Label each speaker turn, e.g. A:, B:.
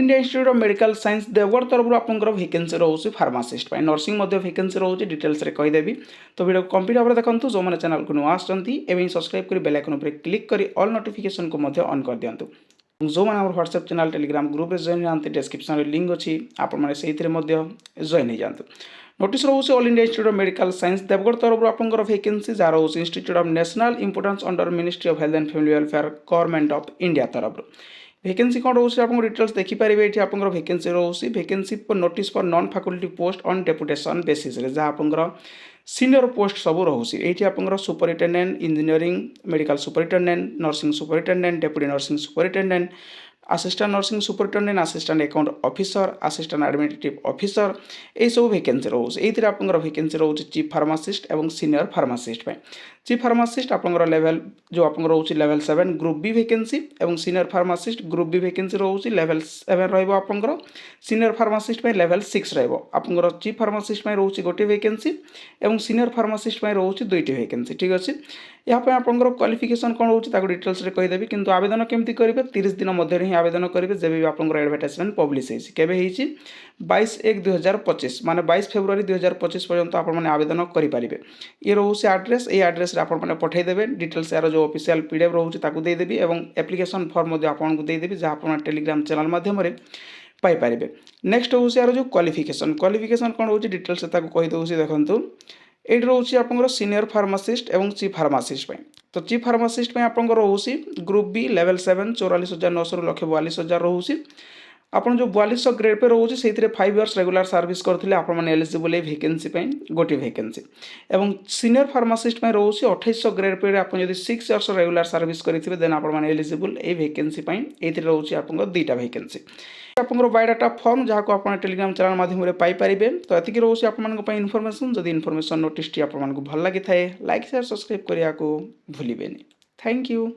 A: India institute of medical science Deogarh तरफ आपंकर vacancy रोचे फार्मासीस्ट नर्सिंग वैकेंसी रोचे डिटेल्स रे कहीदेवी। तो वीडियो कंप्लीट भाव देखो जो मैंने चैनल को नुआ आसमें सब्सक्राइब कर बेल आइकन पर क्लिक कर ऑल नोटिफिकेशन को ऑन कर दिंतु। जो मैंने व्हाट्सएप चैनल टेलीग्राम ग्रुप रे जॉइन होती डिस्क्रिप्शन लिंक अच्छी आपने जॉइन हो जातु। नोटिस रोचे all India institute of medical science Deogarh तरफ आपंकर वैकेंसी जहाँ रोचे institute of national importance under ministry of health and family welfare government of India तरफ वैकेंसी कौन रोचे आप डिटेल्स देखिपारे ये आप वैकेंसी रोचे vacancy notice for non faculty post on deputation basis जहाँ आप सीनियर पोस्ट सब रोचे ये आप superintendent engineering medical superintendent nursing superintendent deputy nursing superintendent assistant nursing superintendent assistant account officer assistant administrative officer ये सब वैकेंसी रोचे ये आप वैकेंसी रोचे चीफ फार्मासिस्ट और सीनियर फार्मासिस्ट चीफ फार्मासिस्ट आप लेवल जो आप रोचे लेवल 7 ग्रुप बी वैकेंसी और senior pharmacist group B vacancy रोचे लेवल 7 रहा सीनियर फार्मासिस्ट लेवल 6 रहा चीफ फार्मासिस्ट रोचे गोटे वैकेंसी और सीनियर फार्मासिस्ट रोचे दुईटी वैकेंसी ठीक अच्छे। यहाँ आपंकर क्वालिफिकेशन कौन रोचे डिटेल्स रे कहीदेवी किंतु आवेदन केमती करेंगे 30 दिन मध्य ही आवेदन करेंगे जब भी आपंकर एडवर्टाइजमेंट पब्लिश होती 22/1/2025 माने 22 फेब्रुआरी 2025 पर्यंत आपने आवेदन करेंगे। ये रोचे आड्रेस ये आड्रेस आपने पठेदेवे डिटेल्स यार जो ऑफिशियल पीडीएफ रोचे देदेवी और एप्लिकेशन फॉर्म आपको देदेवी जहाँ आप टेलीग्राम चैनल माध्यम पाइपर। नेक्स्ट हूँ यार जो क्वालिफिकेशन कौन रोचे डिटेल्स कहीदे देखो ये रोचे आप सीनियर फार्मासिस्ट और चीफ फार्मासिस्ट तो चीफ फार्मासिस्ट आपंकर रोचे ग्रुप बी लेवल 7 44,900 ରୁ 1,42,000 रोचे आप जो 4200 ग्रेड पे रोचे से 5 इयर्स रेगुलर सर्विस करते आपने एलिजिबल ये वैकेंसी गोटे वैकेंसी और सीनियर फार्मासिस्ट रोचे 2800 ग्रेड पे आप 6 इयर्स रेगुलर सर्विस करेंगे देन आपने एलिजिबल ये वैकेंसी ये रोचे आप 2टा वैकेंसी आप बायोडाटा फॉर्म जहाँ को आप टेलीग्राम चैनल माध्यम पाइपर। तो ये रोचे आप इनफॉरमेशन जदि इनफॉरमेशन नोटिस टी आपको भल लगी थाए लाइक शेयर सब्सक्राइब करने को भूलें। Thank you.